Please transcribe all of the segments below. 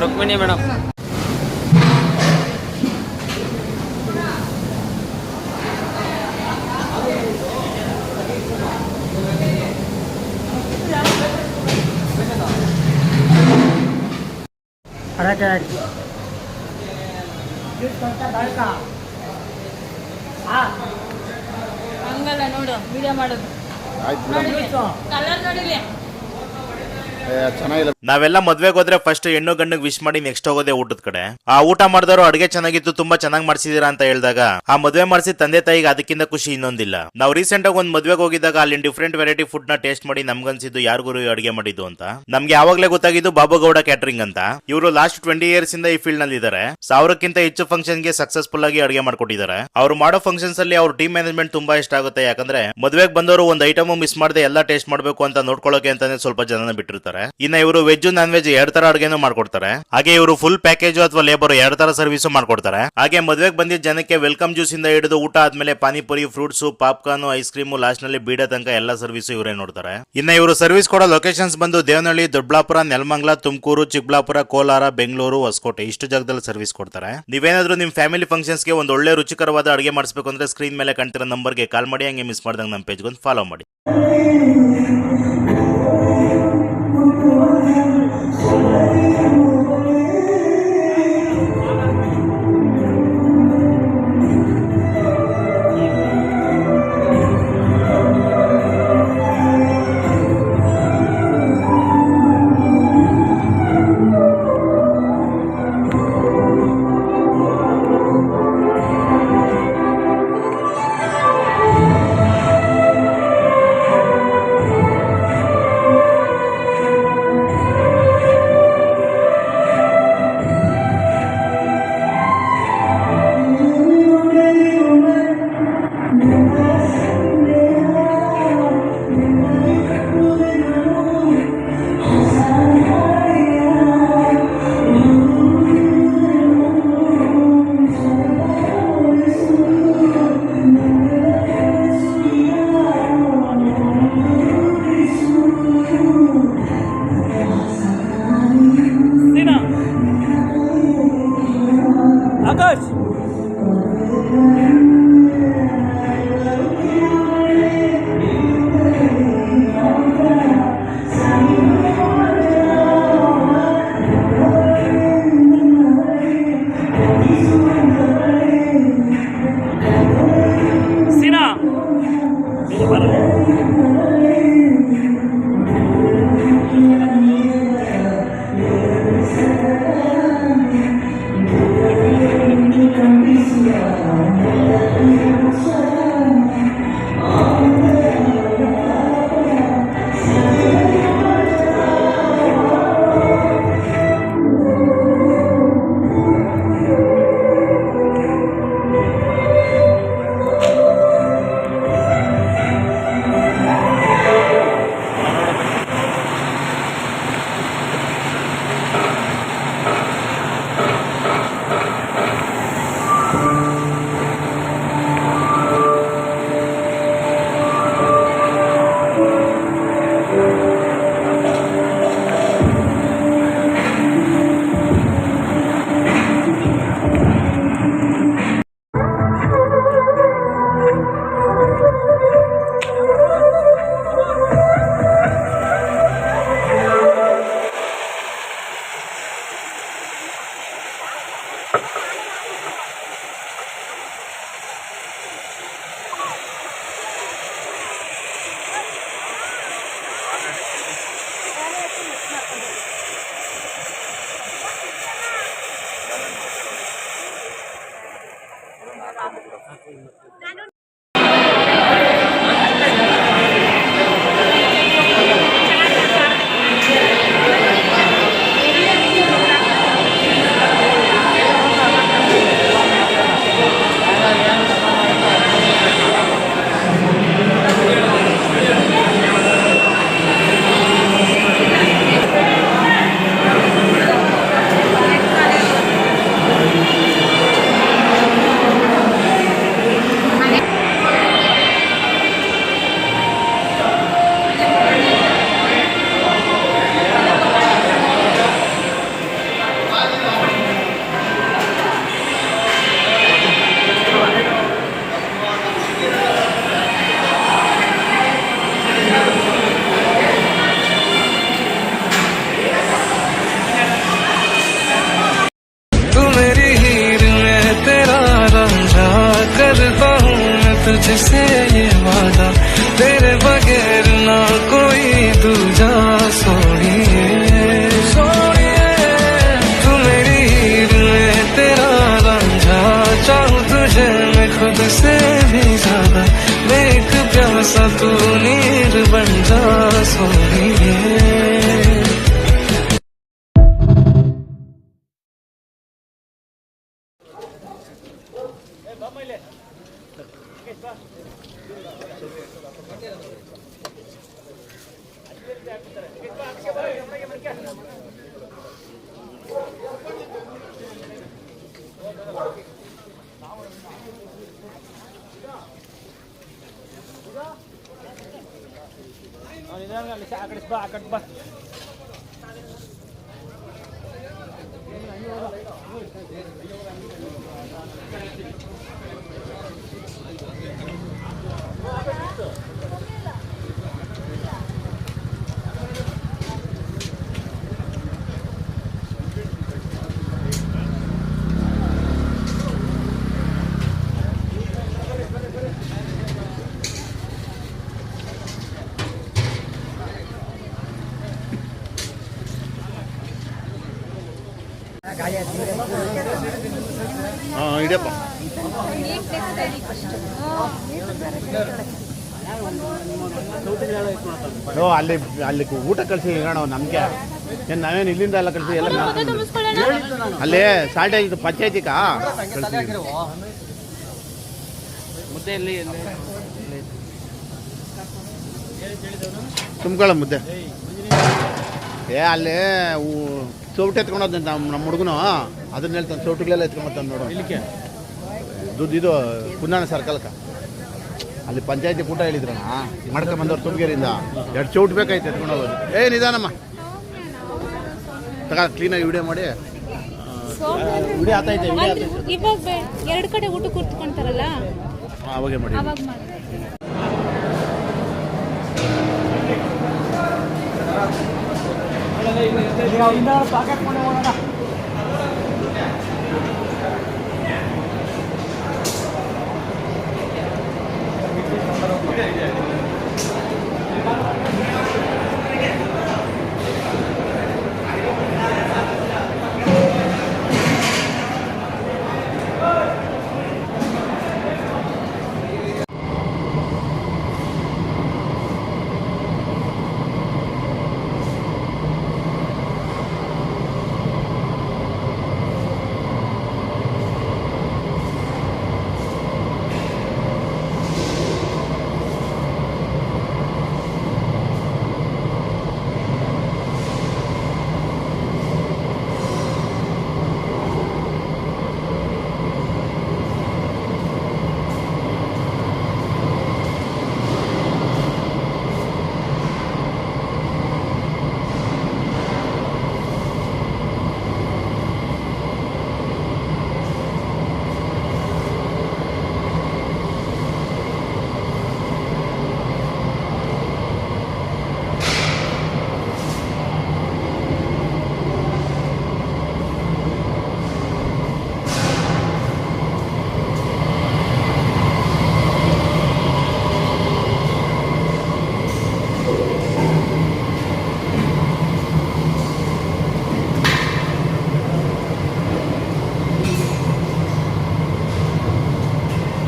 Rukmini madam ಹಂಗಲ್ಲ ನೋಡು video ಮಾಡೋದು ಕಲರ್ ನೋಡಿಲ್ಲ ಚೆನ್ನಾಗಿಲ್ಲ. ನಾವೆಲ್ಲ ಮದ್ವೆಗೆ ಹೋದ್ರೆ ಫಸ್ಟ್ ಹೆಣ್ಣು ಗಂಡಿಗೆ ವಿಶ್ ಮಾಡಿ ನೆಕ್ಸ್ಟ್ ಹೋಗೋದೇ ಊಟದ ಕಡೆ. ಆ ಊಟ ಮಾಡಿದವರು ಅಡುಗೆ ಚೆನ್ನಾಗಿತ್ತು, ತುಂಬಾ ಚೆನ್ನಾಗಿ ಮಾಡ್ಸಿದೀರಾ ಅಂತ ಹೇಳಿದಾಗ ಆ ಮದ್ವೆ ಮಾಡಿಸಿ ತಂದೆ ತಾಯಿಗೆ ಅದಕ್ಕಿಂತ ಖುಷಿ ಇನ್ನೊಂದಿಲ್ಲ. ನಾವು ರೀಸೆಂಟ್ ಆಗಿ ಒಂದ್ ಮದ್ವೆಗೆ ಹೋಗಿದ್ದಾಗ ಅಲ್ಲಿ ಡಿಫ್ರೆಂಟ್ ವೆರೈಟಿ ಫುಡ್ ನ ಟೇಸ್ಟ್ ಮಾಡಿ ನಮ್ಗನ್ಸಿದ್ದು ಯಾರಿಗೂ ಅಡುಗೆ ಮಾಡಿದ್ದು ಅಂತ. ನಮ್ಗೆ ಯಾವಾಗ್ಲೇ ಗೊತ್ತಾಗಿದ್ದು ಬಾಬುಗೌಡ ಕ್ಯಾಟರಿಂಗ್ ಅಂತ. ಇವರು ಲಾಸ್ಟ್ 20 years ಇಂದ ಈ ಫೀಲ್ಡ್ ನಲ್ಲಿ ಇದ್ದಾರೆ. 1000ಕ್ಕಿಂತ ಹೆಚ್ಚು ಫಂಕ್ಷನ್ ಗೆ ಸಕ್ಸಸ್ಫುಲ್ ಆಗಿ ಅಡುಗೆ ಮಾಡ್ಕೊಟ್ಟಿದ್ದಾರೆ. ಅವ್ರು ಮಾಡೋ ಫಂಕ್ಷನ್ಸ್ ಅಲ್ಲಿ ಅವ್ರ ಟೀಮ್ ಮ್ಯಾನೇಜ್ಮೆಂಟ್ ತುಂಬಾ ಇಷ್ಟ ಆಗುತ್ತೆ. ಯಾಕಂದ್ರೆ ಮದ್ವೆಗೆ ಬಂದವರು ಒಂದ್ ಐಟಮ್ ಮಿಸ್ ಮಾಡದೆ ಎಲ್ಲ ಟೇಸ್ಟ್ ಮಾಡ್ಬೇಕು ಅಂತ ನೋಡ್ಕೊಳ್ಳೋಕೆ ಅಂತಾನೆ ಸ್ವಲ್ಪ ಜನ ಬಿಟ್ಟಿರ್ತಾರೆ. ಇನ್ನ ಇವರು ವೆಜ್ ನಾನ್ ವೆಜ್ 2 ತರ ಅಡುಗೆನೂ ಮಾಡ್ಕೊಡ್ತಾರೆ. ಹಾಗೆ ಇವರು ಫುಲ್ ಪ್ಯಾಕೇಜ್ ಅಥವಾ ಲೇಬರ್ 2 ತರ ಸರ್ವಿಸ್ ಮಾಡ್ಕೊಡ್ತಾರೆ. ಹಾಗೆ ಮದ್ವೆಗೆ ಬಂದಿದ್ದ ಜನಕ್ಕೆ ವೆಲ್ಕಮ್ ಜ್ಯೂಸ್ ಇಂದ ಹಿಡಿದು ಊಟ ಆದ್ಮೇಲೆ panipuri, fruits, popcorn, ice cream, last ನಲ್ಲಿ ಬೀಡ ತನಕ ಎಲ್ಲ ಸರ್ವಿಸ್ ಇವರೇ ನೋಡ್ತಾರೆ. ಇನ್ನ ಇವರು ಸರ್ವಿಸ್ ಕೊಡೋ ಲೊಕೇಶನ್ಸ್ ಬಂದು ದೇವನಹಳ್ಳಿ, ದೊಡ್ಡಬಳ್ಳಾಪುರ, ನೆಲಮಂಗಲ, ತುಮಕೂರು, ಚಿಕ್ಕಬಳ್ಳಾಪುರ, ಕೋಲಾರ, ಬೆಂಗಳೂರು, ಹೊಸಕೋಟೆ ಇಷ್ಟು ಜಾಗದಲ್ಲಿ ಸರ್ವಿಸ್ ಕೊಡ್ತಾರೆ. ನೀವೇನಾದ್ರೂ ನಿಮ್ ಫ್ಯಾಮಿಲಿ ಫಂಕ್ಷನ್ಸ್ ಗೆ ಒಂದು ಒಳ್ಳೆ ರುಚಿಕರವಾದ ಅಡುಗೆ ಮಾಡಿಸಬೇಕು ಅಂದ್ರೆ ಸ್ಕ್ರೀನ್ ಮೇಲೆ ಕಾಣ್ತಿರೋ ನಂಬರ್ಗೆ ಕಾಲ್ ಮಾಡಿ. ಹಂಗೆ ಮಿಸ್ ಮಾಡ್ದಂಗೆ ನಮ್ಮ ಪೇಜ್ಗೆ ಒಂದು ಫಾಲೋ ಮಾಡಿ. तुझसे ये वादा, तेरे बगैर ना कोई दूजा। सोनिए सोनिए तू मेरी हीर में तेरा रांझा, चाहूं तुझे मैं खुद से भी ज्यादा, मैं एक प्यासा तू नीर बन जा। सोनिए ಇಡಿಯಪ್ಪ. ಅಲ್ಲಿ ಅಲ್ಲಿ ಊಟ ಕಳಿಸಿ ಹೇಳೋಣ ನಮ್ಗೆ ಏನು ನಾವೇನು ಇಲ್ಲಿಂದ ಎಲ್ಲ ಕಳಿಸಿ ಎಲ್ಲ ಅಲ್ಲಿ ಸಾಲ್ಟ್ ಇದು ಪಂಚಾಯತಿಗ ತುಂಬ್ಕೊಳ್ಳ ಮುದ್ದೆ. ಅಲ್ಲಿ ಚೌಟ ಎತ್ಕೊಂಡೋದ್ ನಮ್ಮ ಹುಡುಗನು ಅದನ್ನ ಹೇಳ್ತಾನೆ, ಚೌಟಿಗಳೆಲ್ಲ ಎತ್ಕೊಂಬತ್ತಾನೆ ನೋಡು. ಇಲ್ಲಿಗೆ ದುಡ್ಡು ಇದು ಕುಂದಾಣ ಸರ್ಕಲ್ಕ ಅಲ್ಲಿ ಪಂಚಾಯತಿ ಕೂಟ ಹೇಳಿದ್ರಣ ಮಾಡ್ಕೊಂಬಂದವ್ರು ತುಮಕೂರಿಂದ 2 ಚೌಟ್ ಬೇಕಾಯ್ತು ಎತ್ಕೊಂಡು ಹೋಗೋದು. ನಿಧಾನಮ್ಮ ತಗ ಕ್ಲೀನಾಗಿ ವಿಡಿಯೋ ಮಾಡಿ ವಿಡಿಯೋ ಆತೈತೆ. ಇವಾಗ 2 ಕಡೆ ಊಟ ಕೂತ್ಕೊಂತಾರಲ್ಲ ಅವಾಗೆ ಮಾಡಿ.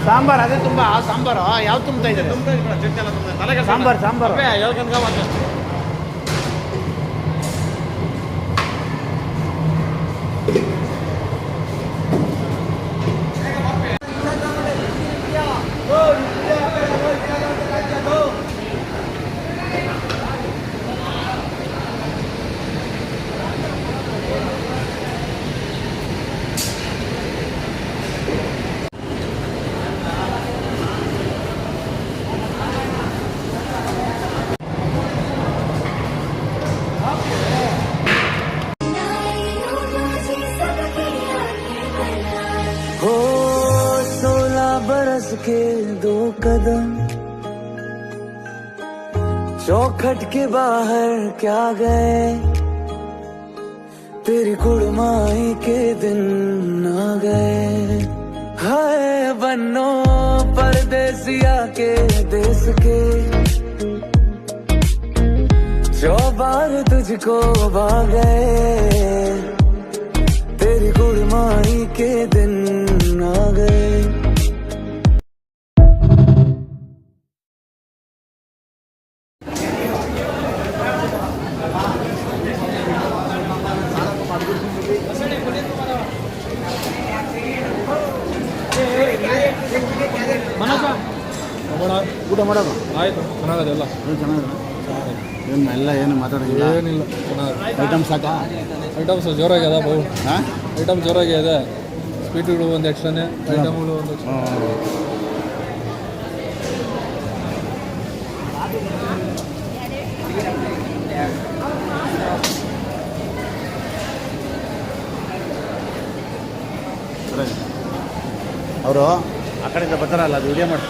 ಸಾಂಬಾರು ಅದೇ ತುಂಬ ಸಾಂಬಾರು ಯಾವ್ದು ತುಂಬ್ತಾ ಇದ್ದಾರೆ? ಸಾಂಬಾರು ಸಾಂಬಾರು के 2 कदम चौखट के बाहर क्या गए, तेरी कुड़माई के दिन आ गए। हाय बन्नो परदेसी जिया के देश के चौबार तुझको भागे तेरी कुड़माई के दिन आ गए ಊಟ ಮಾಡೋದು ಆಯ್ತು ಚೆನ್ನಾಗದೆಲ್ಲ ಏನು ಚೆನ್ನಾಗಿದೆ ಏನು ಎಲ್ಲ ಏನು ಮಾತಾಡೋಂಗಿಲ್ಲ ಏನಿಲ್ಲ ಚೆನ್ನಾಗಿದೆ ಐಟಮ್ ಸಾಕಾ ಐಟಮ್ಸ್ ಜೋರಾಗ್ಯದ ಬಹು ಹಾಂ ಐಟಮ್ ಜೋರಾಗಿದೆ ಸ್ವೀಟ್ಗಳು ಒಂದು ಎಕ್ಸ್ಟ್ರಾನೇ ಐಟಮ್ಗಳು ಒಂದು extra. ಅವರು ಆ ಕಡೆಯಿಂದ ಬರ್ತಾರಲ್ಲ ಅದು ವಿಡಿಯೋ ಮಾಡಿ